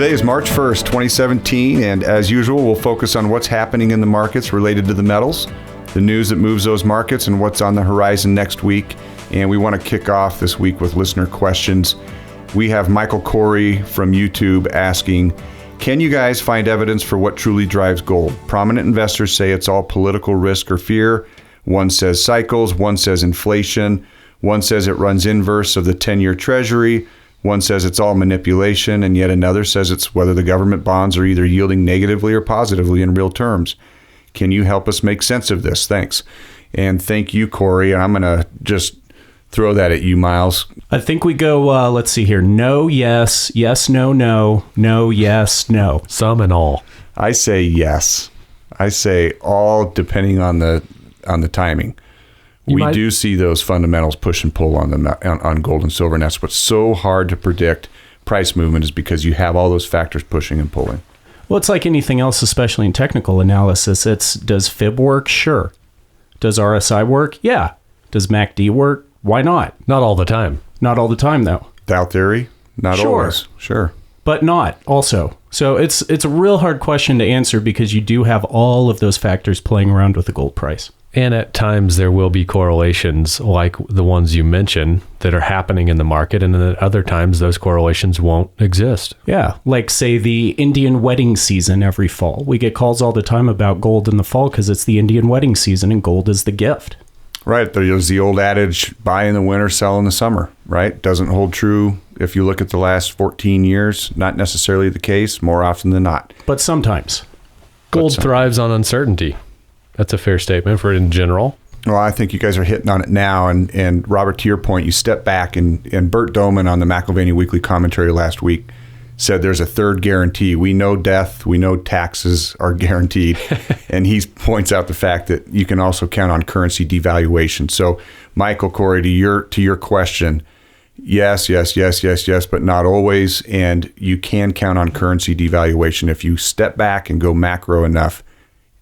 Today is March 1st, 2017, and as usual, we'll focus on what's happening in the markets related to the metals, the news that moves those markets, and what's on the horizon next week. And we want to kick off this week with listener questions. We have Michael Corey from YouTube asking, can you guys find evidence for what truly drives gold? Prominent investors say it's all political risk or fear. One says cycles, one says inflation, one says it runs inverse of the 10-year treasury, one says it's all manipulation, and yet another says it's whether the government bonds are either yielding negatively or positively in real terms. Can you help us make sense of this? Thanks. And thank you, Corey. And I'm going to just throw that at you, Miles. I think we go, let's see here. No, yes, yes, no, no, no, yes, no. Some and all. I say yes. I say all depending on the timing. We do see those fundamentals push and pull on gold and silver, and that's what's so hard to predict price movement is because you have all those factors pushing and pulling. Well, it's like anything else, especially in technical analysis. Does FIB work? Sure. Does RSI work? Yeah. Does MACD work? Why not? Not all the time. Not all the time, though. Dow theory? Not always. Sure. But not also. So it's a real hard question to answer because you do have all of those factors playing around with the gold price. And at times there will be correlations like the ones you mentioned that are happening in the market. And then at other times those correlations won't exist. Yeah. Like say the Indian wedding season every fall. We get calls all the time about gold in the fall because it's the Indian wedding season and gold is the gift. Right. There's the old adage, buy in the winter, sell in the summer, right? Doesn't hold true if you look at the last 14 years. Not necessarily the case, more often than not. But sometimes. Gold thrives on uncertainty. That's a fair statement for it in general. Well, I think you guys are hitting on it now. And Robert, to your point, you step back and Bert Doman on the McAlvany Weekly Commentary last week said there's a third guarantee. We know death, we know taxes are guaranteed. And he points out the fact that you can also count on currency devaluation. So Michael, Corey, to your question, yes, but not always. And you can count on currency devaluation if you step back and go macro enough.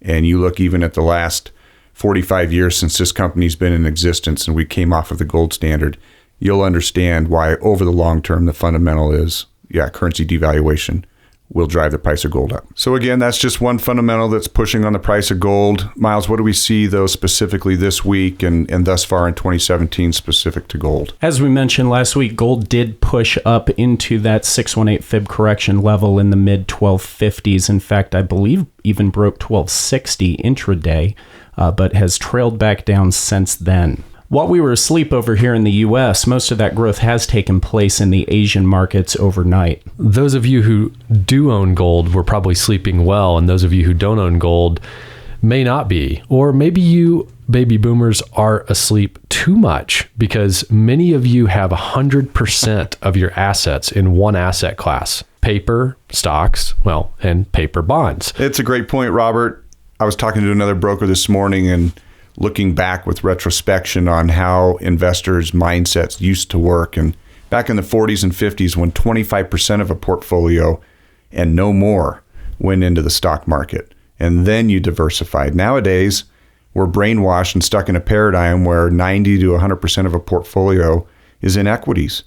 And you look even at the last 45 years since this company's been in existence and we came off of the gold standard, you'll understand why over the long term the fundamental is, currency devaluation will drive the price of gold up. So again, that's just one fundamental that's pushing on the price of gold. Miles, what do we see though specifically this week and thus far in 2017 specific to gold? As we mentioned last week, gold did push up into that 618 fib correction level in the mid 1250s. In fact, I believe even broke 1260 intraday, but has trailed back down since then. While we were asleep over here in the U.S., most of that growth has taken place in the Asian markets overnight. Those of you who do own gold were probably sleeping well, and those of you who don't own gold may not be. Or maybe you baby boomers are asleep too much because many of you have 100% of your assets in one asset class, paper, stocks, and paper bonds. It's a great point, Robert. I was talking to another broker this morning and looking back with retrospection on how investors' mindsets used to work. And back in the 40s and 50s, when 25% of a portfolio and no more went into the stock market, and then you diversified. Nowadays, we're brainwashed and stuck in a paradigm where 90 to 100% of a portfolio is in equities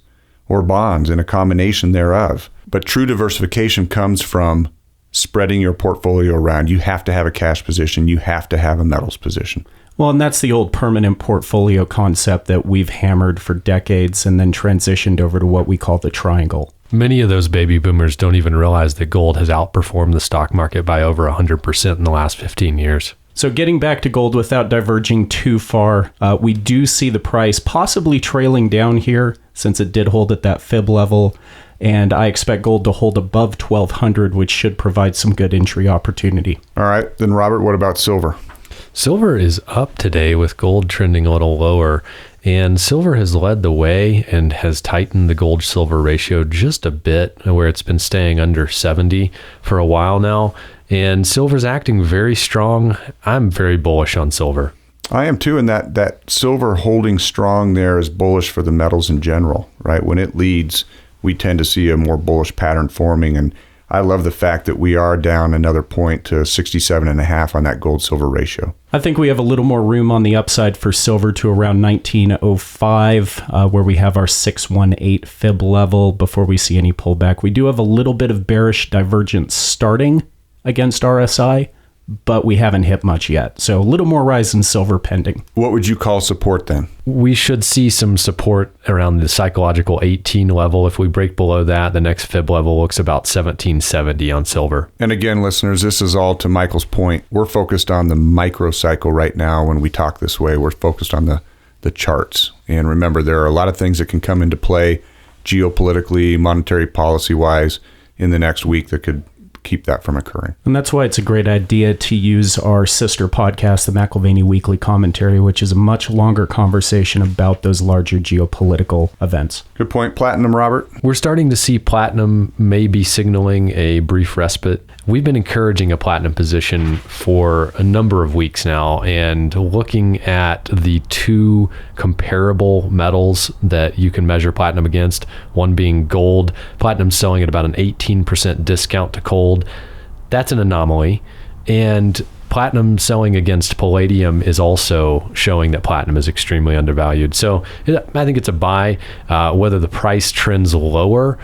or bonds and a combination thereof. But true diversification comes from spreading your portfolio around. You have to have a cash position. You have to have a metals position. Well, and that's the old permanent portfolio concept that we've hammered for decades and then transitioned over to what we call the triangle. Many of those baby boomers don't even realize that gold has outperformed the stock market by over 100% in the last 15 years. So getting back to gold without diverging too far, we do see the price possibly trailing down here since it did hold at that fib level. And I expect gold to hold above 1,200, which should provide some good entry opportunity. All right. Then, Robert, what about silver? Silver is up today with gold trending a little lower, and silver has led the way and has tightened the gold-silver ratio just a bit, where it's been staying under 70 for a while now, and silver's acting very strong. I'm very bullish on silver. I am too, and that silver holding strong there is bullish for the metals in general, right? When it leads, we tend to see a more bullish pattern forming, and I love the fact that we are down another point to 67.5 on that gold-silver ratio. I think we have a little more room on the upside for silver to around 1905, where we have our 618 fib level before we see any pullback. We do have a little bit of bearish divergence starting against RSI, but we haven't hit much yet. So a little more rise in silver pending. What would you call support then? We should see some support around the psychological 18 level. If we break below that, the next fib level looks about 1770 on silver. And again, listeners, this is all to Michael's point. We're focused on the microcycle right now when we talk this way. We're focused on the charts. And remember, there are a lot of things that can come into play geopolitically, monetary policy-wise in the next week that could keep that from occurring. And that's why it's a great idea to use our sister podcast, the McAlvany Weekly Commentary, which is a much longer conversation about those larger geopolitical events. Good point. Platinum, Robert? We're starting to see platinum maybe signaling a brief respite. We've been encouraging a platinum position for a number of weeks now, and looking at the two comparable metals that you can measure platinum against, one being gold. Platinum's selling at about an 18% discount to gold. That's an anomaly. And platinum selling against palladium is also showing that platinum is extremely undervalued. So I think it's a buy. Whether the price trends lower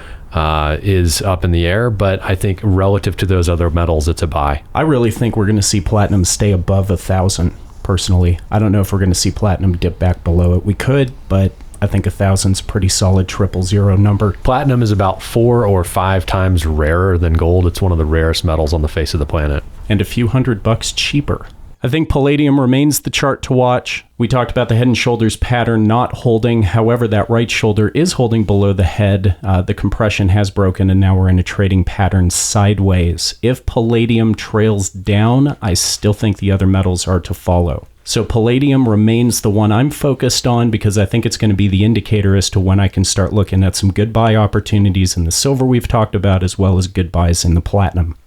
is up in the air, but I think relative to those other metals, it's a buy. I really think we're going to see platinum stay above 1,000, personally. I don't know if we're going to see platinum dip back below it. We could, but I think 1,000's a pretty solid 000 number. Platinum is about 4 or 5 times rarer than gold. It's one of the rarest metals on the face of the planet. And a few $100 cheaper. I think palladium remains the chart to watch. We talked about the head and shoulders pattern not holding. However, that right shoulder is holding below the head. The compression has broken, and now we're in a trading pattern sideways. If palladium trails down, I still think the other metals are to follow. So palladium remains the one I'm focused on because I think it's going to be the indicator as to when I can start looking at some good buy opportunities in the silver we've talked about, as well as good buys in the platinum.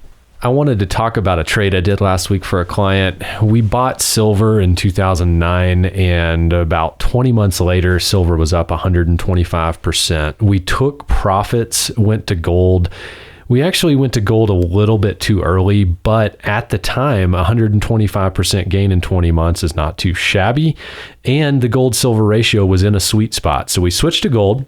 I wanted to talk about a trade I did last week for a client. We bought silver in 2009, and about 20 months later, silver was up 125%. We took profits, went to gold. We actually went to gold a little bit too early, but at the time, 125% gain in 20 months is not too shabby. And the gold-silver ratio was in a sweet spot. So we switched to gold.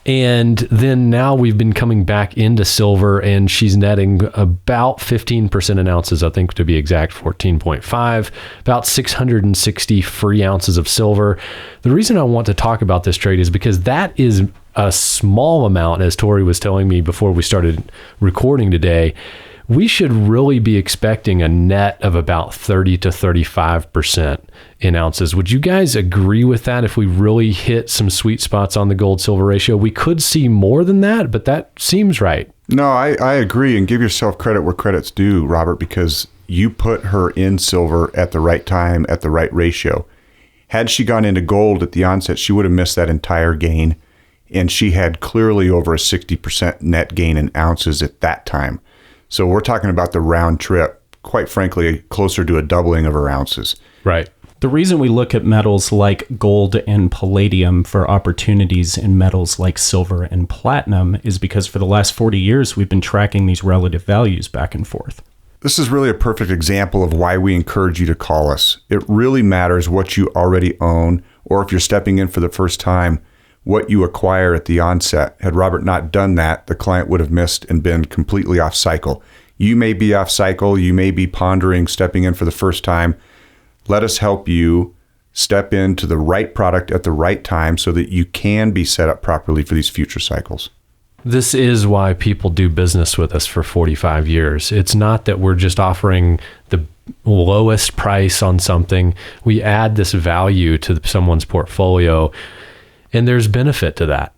And then now we've been coming back into silver, and she's netting about 15% in ounces, I think to be exact, 14.5, about 660 free ounces of silver. The reason I want to talk about this trade is because that is a small amount, as Tori was telling me before we started recording today. We should really be expecting a net of about 30 to 35% in ounces. Would you guys agree with that? If we really hit some sweet spots on the gold silver ratio, we could see more than that, but that seems right. No, I agree, and give yourself credit where credit's due, Robert, because you put her in silver at the right time, at the right ratio. Had she gone into gold at the onset, she would have missed that entire gain, and she had clearly over a 60% net gain in ounces at that time. So we're talking about the round trip, quite frankly, closer to a doubling of her ounces. Right. The reason we look at metals like gold and palladium for opportunities in metals like silver and platinum is because for the last 40 years, we've been tracking these relative values back and forth. This is really a perfect example of why we encourage you to call us. It really matters what you already own, or if you're stepping in for the first time, what you acquire at the onset. Had Robert not done that, the client would have missed and been completely off cycle. You may be off cycle. You may be pondering stepping in for the first time. Let us help you step into the right product at the right time so that you can be set up properly for these future cycles. This is why people do business with us for 45 years. It's not that we're just offering the lowest price on something. We add this value to someone's portfolio, and there's benefit to that.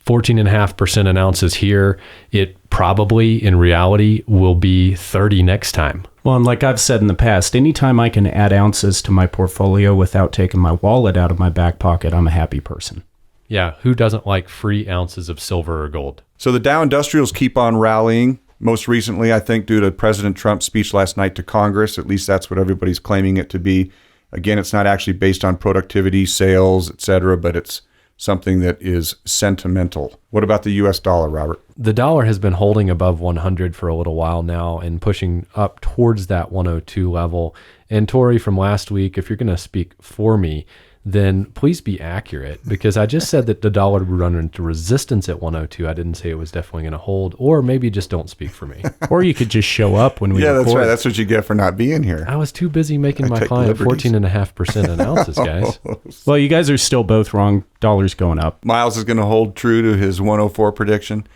14.5% in ounces here. It probably, in reality, will be 30 next time. Well, and like I've said in the past, anytime I can add ounces to my portfolio without taking my wallet out of my back pocket, I'm a happy person. Yeah, who doesn't like free ounces of silver or gold? So the Dow Industrials keep on rallying. Most recently, I think, due to President Trump's speech last night to Congress. At least that's what everybody's claiming it to be. Again, it's not actually based on productivity, sales, et cetera, but it's something that is sentimental. What about the U.S. dollar, Robert? The dollar has been holding above 100 for a little while now and pushing up towards that 102 level. And Tori, from last week, if you're going to speak for me, then please be accurate, because I just said that the dollar would run into resistance at 102. I didn't say it was definitely going to hold, or maybe just don't speak for me. Or you could just show up when we record. That's right. That's what you get for not being here. I was too busy making my client 14.5% in ounces, guys. Well, you guys are still both wrong. Dollar's going up. Miles is going to hold true to his 104 prediction.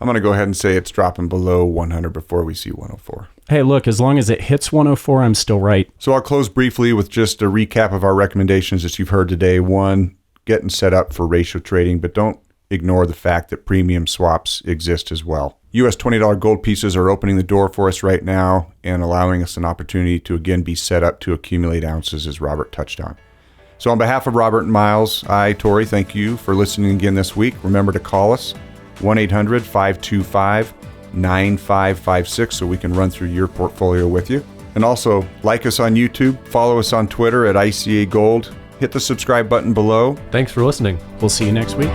I'm going to go ahead and say it's dropping below 100 before we see 104. Hey, look, as long as it hits 104, I'm still right. So I'll close briefly with just a recap of our recommendations that you've heard today. One, getting set up for ratio trading, but don't ignore the fact that premium swaps exist as well. US $20 gold pieces are opening the door for us right now and allowing us an opportunity to again be set up to accumulate ounces, as Robert touched on. So on behalf of Robert and Miles, Tori, thank you for listening again this week. Remember to call us 1-800-525-9556 so we can run through your portfolio with you. And also, like us on YouTube, follow us on Twitter at ICA Gold, hit the subscribe button below. Thanks for listening. We'll see you next week.